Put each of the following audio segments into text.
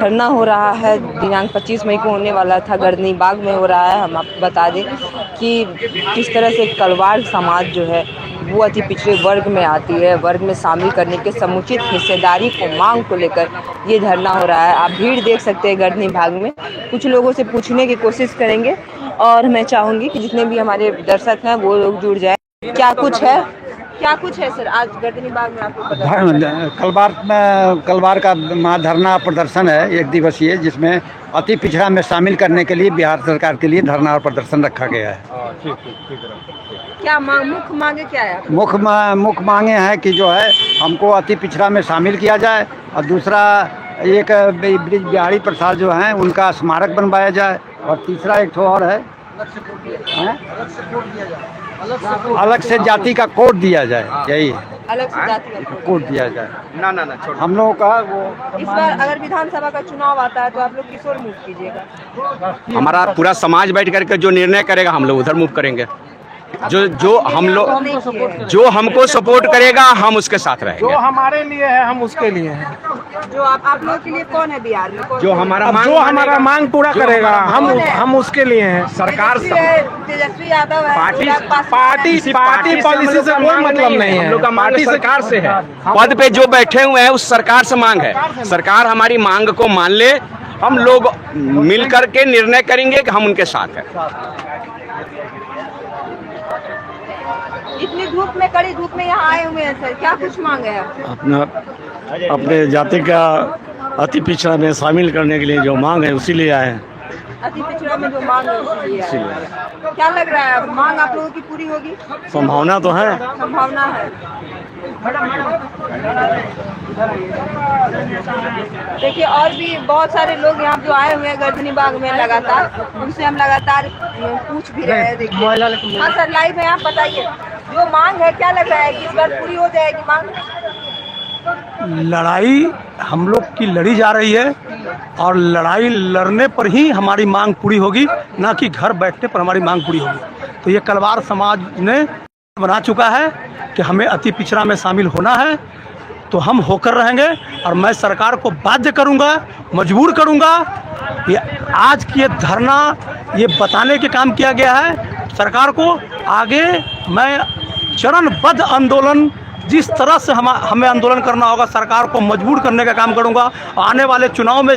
धरना हो रहा है, दिनांक 25 मई को होने वाला था, गर्दनी बाग में हो रहा है। हम आपको बता दें कि किस तरह से कलवार समाज जो है वो अति पिछड़े वर्ग में आती है, वर्ग में शामिल करने के समुचित हिस्सेदारी को मांग को लेकर ये धरना हो रहा है। आप भीड़ देख सकते हैं गर्दनी बाग में। कुछ लोगों से पूछने की कोशिश करेंगे और मैं चाहूँगी कि जितने भी हमारे दर्शक हैं वो लोग जुड़ जाए। क्या कुछ है सर आज गर्दनी बाग में आपको पता है? कलवार का धरना प्रदर्शन है, एक दिवसीय, जिसमें अति पिछड़ा में शामिल करने के लिए बिहार सरकार के लिए धरना और प्रदर्शन रखा गया है। क्या मुख्य मांगे क्या है? मुख्य मांगे हैं कि जो है हमको अति पिछड़ा में शामिल किया जाए, और दूसरा एक ब्रिज बिहारी प्रसाद जो हैं उनका स्मारक बनवाया जाए, और तीसरा एक ठो और है, अलग से जाति का कोड दिया जाए। यही है, अलग से जाति का कोड दिया जाए। ना हम लोगों का वो इस बार अगर विधानसभा का चुनाव आता है तो आप लोग किस ओर मूव कीजिएगा? हमारा पूरा समाज बैठ करके जो निर्णय करेगा हम लोग उधर मूव करेंगे। जो हमको सपोर्ट करेगा हम उसके साथ रहेंगे। जो हमारे लिए है हम उसके लिए हैं। जो आप लोगों के लिए कौन है बिहार में? जो हमारा मांग पूरा करेगा हम उसके लिए हैं। सरकार तेजस्वी यादव है, पार्टी पॉलिसी से कोई मतलब नहीं है। हम लोग का मांग सरकार से है। पद पे जो बैठे हुए हैं उस सरकार से मांग है। सरकार हमारी मांग को मान ले, हम लोग मिल करके निर्णय करेंगे कि हम उनके साथ हैं। इतनी धूप में, कड़ी धूप में यहाँ आए हुए हैं सर, क्या कुछ मांग है? अपने जाति का अति पिछड़ा में शामिल करने के लिए जो मांग है उसी लिए आए हैं। अति पिछड़ा में जो मांग है उसी लिए आए हैं। क्या लग रहा है मांग आप लोगों की पूरी होगी? संभावना तो है। संभावना है। देखिए और भी बहुत सारे लोग यहाँ जो आए हुए हैं गर्दनी बाग में, लगातार उनसे हम लगातार पूछ भी रहे हैं। देखिए हाँ सर, लाइव है, आप बताइए जो मांग है क्या लग रहा है कि इस बार पूरी हो जाएगी मांग? लड़ाई हम लोग की लड़ी जा रही है, और लड़ाई लड़ने पर ही हमारी मांग पूरी होगी, ना कि घर बैठने पर हमारी मांग पूरी होगी। तो ये कलवार समाज ने बना चुका है कि हमें अति पिछड़ा में शामिल होना है, तो हम होकर रहेंगे। और मैं सरकार को बाध्य करूंगा, मजबूर करूंगा। ये आज की ये धरना ये बताने के काम किया गया है सरकार को। आगे मैं चरणबद्ध आंदोलन, जिस तरह से हमें आंदोलन करना होगा, सरकार को मजबूर करने का काम करूंगा। आने वाले चुनाव में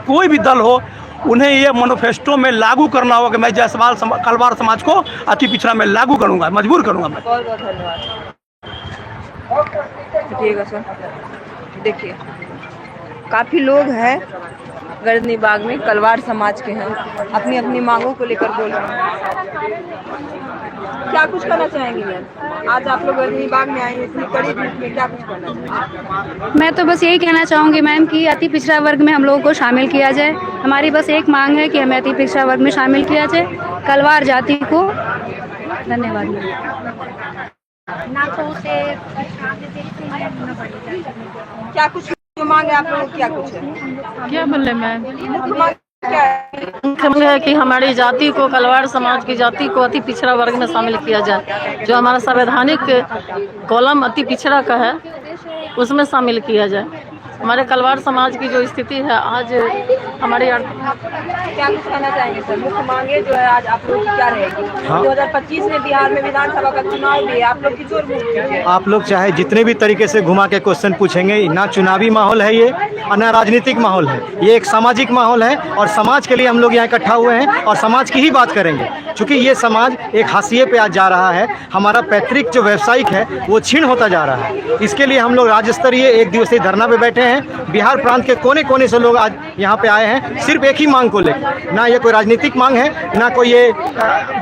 कोई भी दल हो, उन्हें ये मैनिफेस्टो में लागू करना होगा कि मैं जायसवाल कलवार समाज को अति पिछड़ा में लागू करूंगा, मजबूर करूंगा मैं। बहुत बहुत धन्यवाद। ठीक है सर, देखिए काफ़ी लोग हैं गर्दनी बाग में, कलवार समाज के हैं, अपनी अपनी मांगों को लेकर बोल रहे हैं। क्या कुछ करना चाहेंगे मैम? आज आप लोग गर्दनी बाग में आए हैं, इतनी कड़ी धूप में, क्या कुछ करना चाहेंगे? मैं तो बस यही कहना चाहूँगी मैम कि अति पिछड़ा वर्ग में हम लोगों को शामिल किया जाए। हमारी बस एक मांग है कि हमें अति पिछड़ा वर्ग में शामिल किया जाए, कलवार जाति को। धन्यवाद। क्या कुछ मांग है आप लोगों की? क्या कुछ है? क्या बोले मैम? क्या है? मुख्य है कि हमारी जाति को, कलवार समाज की जाति को अति पिछड़ा वर्ग में शामिल किया जाए। जो हमारा संवैधानिक कॉलम अति पिछड़ा का है उसमें शामिल किया जाए। हमारे कलवार समाज की जो स्थिति है आज हमारे क्या कुछ कहना चाहेंगे सर? मुख्य मांगे जो है आज आप लोग की क्या रहेगी? 2025 में बिहार में विधानसभा का चुनाव भी है, आप लोग किस ओर मूव कीजिए? आप लोग चाहे जितने भी तरीके से घुमा के क्वेश्चन पूछेंगे, ना चुनावी माहौल है ये, ना राजनीतिक माहौल है, ये एक सामाजिक माहौल है, और समाज के लिए हम लोग यहाँ इकट्ठा हुए हैं और समाज की ही बात करेंगे। क्योंकि ये समाज एक हाशिए पे आज जा रहा है, हमारा पैतृक जो व्यावसायिक है वो छीन होता जा रहा है। इसके लिए हम लोग राज्य स्तरीय एक दिवसीय धरना पे बैठे हैं। बिहार प्रांत के कोने कोने से लोग आज यहाँ पे आए हैं, सिर्फ एक ही मांग को लेकर। ना ये कोई राजनीतिक मांग है, ना कोई ये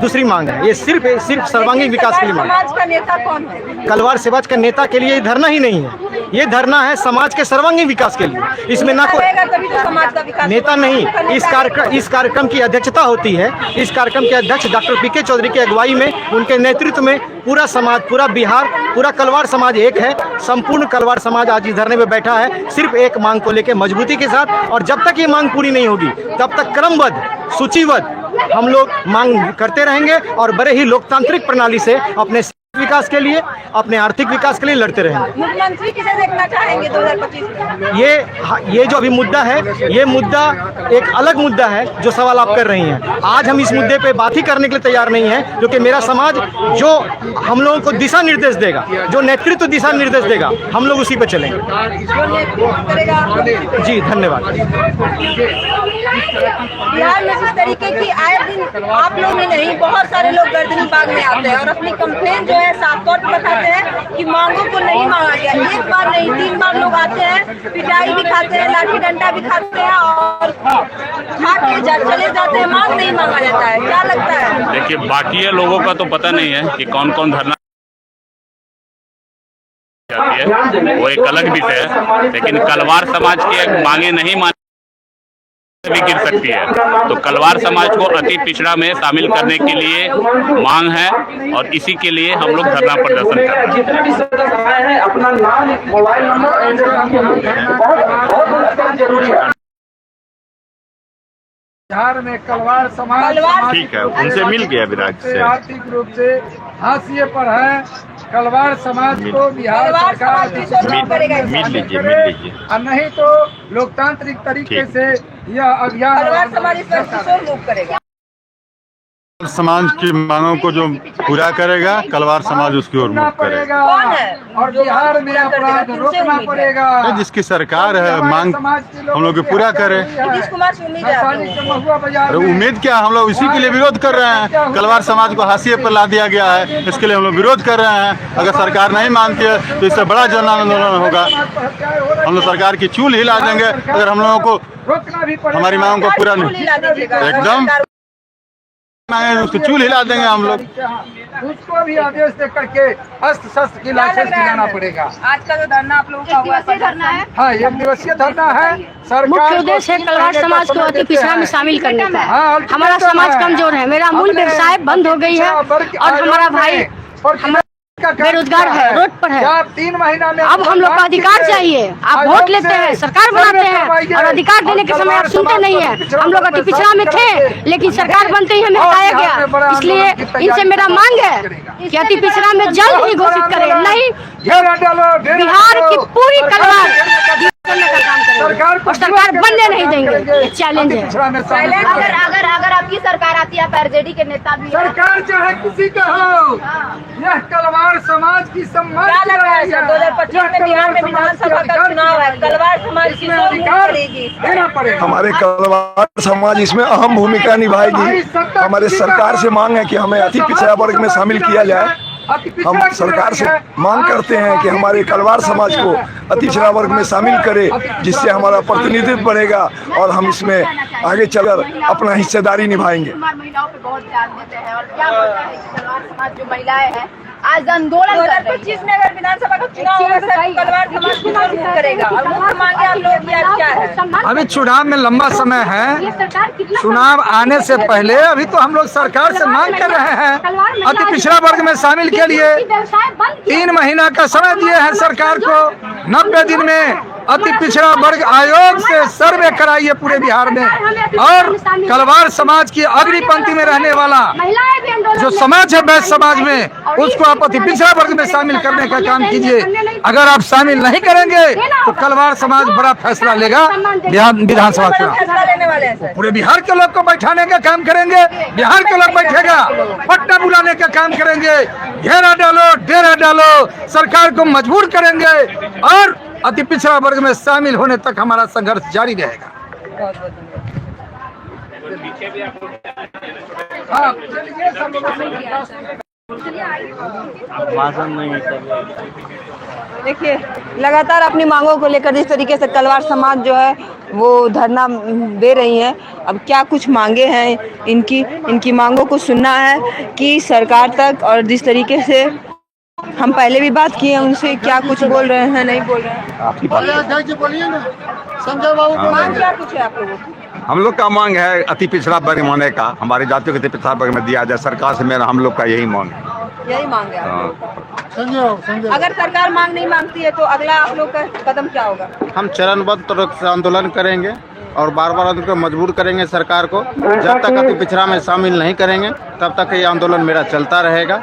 दूसरी मांग है, ये सिर्फ सर्वांगीण विकास के लिए मांग है। समाज का नेता कौन है? कलवार समाज का नेता के लिए ये धरना ही नहीं है, ये धरना है समाज के सर्वांगीण विकास के लिए। इसमें ना कोई तभी तो समाज का विकास नेता नहीं, इस कार्यक्रम की अध्यक्षता होती है। इस कार्यक्रम के अध्यक्ष डॉक्टर पी के चौधरी की अगुवाई में, उनके नेतृत्व में पूरा समाज, पूरा बिहार, पूरा कलवार समाज एक है। संपूर्ण कलवार समाज आज इस धरने में बैठा है, सिर्फ एक मांग को लेकर मजबूती के साथ। और जब तक ये मांग पूरी नहीं होगी तब तक क्रमबद्ध, सूचीबद्ध हम लोग मांग करते रहेंगे और बड़े ही लोकतांत्रिक प्रणाली से अपने विकास के लिए, अपने आर्थिक विकास के लिए लड़ते रहेंगे। मुख्यमंत्री किसे देखना चाहेंगे 2025 में? ये जो अभी मुद्दा है, ये मुद्दा एक अलग मुद्दा है जो सवाल आप कर रही हैं। आज हम इस मुद्दे पे बात ही करने के लिए तैयार नहीं है, क्योंकि मेरा समाज जो हम लोगों को दिशा निर्देश देगा, जो नेतृत्व दिशा निर्देश देगा, हम लोग उसी पे चलेंगे। जी धन्यवाद। बिहार में जिस तरीके की आए दिन आप लोग नहीं, बहुत सारे लोग गर्दनी बाग में आते हैं और अपनी कंप्लेन जो है साफ तौर पर बताते हैं कि मांगों को नहीं मांगा गया। एक बार नहीं 3 बार लोग आते हैं, पिटाई भी खाते हैं, लाठी डंडा भी खाते हैं और खा के चले जाते हैं, मांग नहीं मांगा जाता है। क्या लगता है? देखिए, बाकी लोगों का तो पता नहीं है कि कौन कौन धरना जाती है, वो एक अलग विषय है, लेकिन कलवार समाज की मांगे नहीं मान भी गिर सकती है। तो कलवार समाज को अति पिछड़ा में शामिल करने के लिए मांग है और इसी के लिए हम लोग धरना प्रदर्शन कर रहे हैं। अपना नाम, मोबाइल नंबर बिहार में कलवार समाज ठीक है, उनसे मिल गया विराज से, आर्थिक रूप से हाशिए पर है। कलवार समाज को बिहार सरकार मिल लीजिए और नहीं तो लोकतांत्रिक तरीके से यह अभियान कलवार समाज इस पर किसको मूव करेगा? समाज की मांगों को जो पूरा करेगा, कलवार समाज उसकी ओर मुख करेगा। कौन है? और बिहार में अपराध रोकना पड़ेगा। जिसकी सरकार है, मांग हम लोग पूरा करे। नीतीश कुमार से उम्मीद है अरे उम्मीद क्या, हम लोग इसी के लिए विरोध कर रहे हैं। कलवार समाज को हाशिए पर ला दिया गया है, इसके लिए हम लोग विरोध कर रहे हैं। अगर सरकार नहीं मानती है तो इससे बड़ा जन आंदोलन होगा। हम लोग सरकार की चूल हिला देंगे अगर हम लोगों को हमारी मांग को पूरा नहीं, एकदम उसको चूल हिला देंगे हम लोग। उसको भी आदेश दे करके अस्त्र शस्त्र की लाइसेंस दिलाना पड़ेगा। आज का जो धरना आप लोगों का हुआ धरना है, हाँ 1 दिवसीय धरना है। सरकार मुख्य उद्देश्य है कलवार समाज को अति पिछड़ा में शामिल करने का। हमारा समाज कमजोर है, मेरा मूल व्यवसाय बंद हो गई है और हमारा भाई बेरोजगार है, रोड पर है। 3 महीना में अब हम लोग को अधिकार चाहिए। आप वोट लेते हैं, सरकार बनाते हैं और अधिकार देने के समय आप सुनते नहीं है। हम लोग अति पिछड़ा में थे, लेकिन सरकार बनते ही हमें हटाया गया। इसलिए इनसे मेरा मांग है कि अति पिछड़ा में जल्द ही घोषित करें, नहीं बिहार की पूरी कलवार करने का काम करेंगे और सरकार बनने नहीं देंगे। चैलेंज है। अगर आपकी सरकार आती है, आप आरजेडी के नेता भी सरकार चाहे किसी का हो, यह कलवार समाज की सम्मान। क्या लग रहा है सर 2025 में बिहार में विधानसभा का चुनाव है, कलवार समाज की अधिकार देना पड़ेगा। हमारे कलवार समाज इसमें अहम भूमिका निभाएगी। हमारे सरकार से मांग है कि हमें अति पिछड़ा वर्ग में शामिल किया जाए। हम सरकार से मांग करते हैं कि हमारे कलवार समाज को अति पिछड़ा वर्ग में शामिल करे, जिससे हमारा प्रतिनिधित्व बढ़ेगा और हम इसमें आगे चलकर अपना हिस्सेदारी निभाएंगे। महिलाओं पे बहुत ध्यान देते हैं और क्या होता है कि कलवार समाज जो महिलाएं हैं आज आंदोलन 2025 में अगर विधानसभा का चुनाव होगा, कलवार समाज को मूव करेगा और मुख्य मांगे आप लोगों की क्या है? अभी चुनाव में लंबा समय है, चुनाव आने से पहले अभी तो हम लोग सरकार से मांग कर रहे हैं अति पिछड़ा वर्ग में शामिल के लिए 3 महीना का समय दिए हैं सरकार को। 90 दिन में अति पिछड़ा वर्ग आयोग से सर्वे कराइए पूरे बिहार में और कलवार समाज की अग्नि पंक्ति में रहने वाला जो समाज है वैश्य समाज में, उसको आप अति पिछड़ा वर्ग में शामिल करने का काम कीजिए। अगर आप शामिल नहीं करेंगे तो कलवार समाज बड़ा फैसला लेगा बिहार विधानसभा चुनाव। पूरे बिहार के लोग को बैठाने का काम करेंगे, बिहार के लोग बैठेगा, पट्टा बुलाने का काम करेंगे, घेरा डालो, डेरा डालो, सरकार को मजबूर करेंगे और अति पिछड़ा वर्ग में शामिल होने तक हमारा संघर्ष जारी रहेगा। देखिए, लगातार अपनी मांगों को लेकर जिस तरीके से कलवार समाज जो है वो धरना दे रही है। अब क्या कुछ मांगे हैं इनकी मांगों को सुनना है कि सरकार तक, और जिस तरीके से हम पहले भी बात की है उनसे, क्या कुछ बोल रहे हैं नहीं बोल रहे हैं। बोलिए ना संजय बाबू, मांग क्या कुछ है आप लोगों की? हम लोग का मांग है अति पिछड़ा वर्ग होने का, हमारी जातियों को अति पिछड़ा वर्ग में दिया जाए। सरकार से मेरा हम लोग का यही मांग है। यही मांग है आप लोगों का। अगर सरकार मांग नहीं मांगती है तो अगला आप लोग का कदम क्या होगा? हम चरणबद्ध रूप से आंदोलन करेंगे और बार बार उनको मजबूर करेंगे सरकार को। जब तक अति पिछड़ा में शामिल नहीं करेंगे तब तक ये आंदोलन मेरा चलता रहेगा।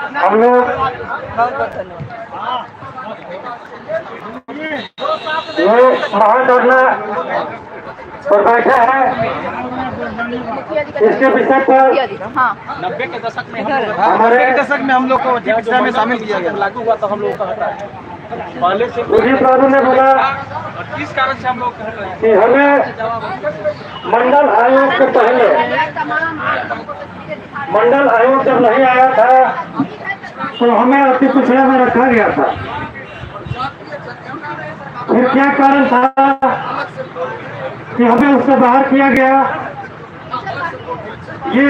बैठा है इसके विषय पर। हाँ 90 के दशक में हम लोग को अति पिछड़ा में शामिल किया गया, लागू हुआ तो हम लोग का हटा है। पहले से ने बोला किस कारण से हम लोग कर रहे हैं कि हमें मंडल आयोग के पहले, मंडल आयोग जब नहीं आया था तो हमें अति पिछड़ा में रखा गया था। फिर क्या कारण था कि हमें उससे बाहर किया गया? ये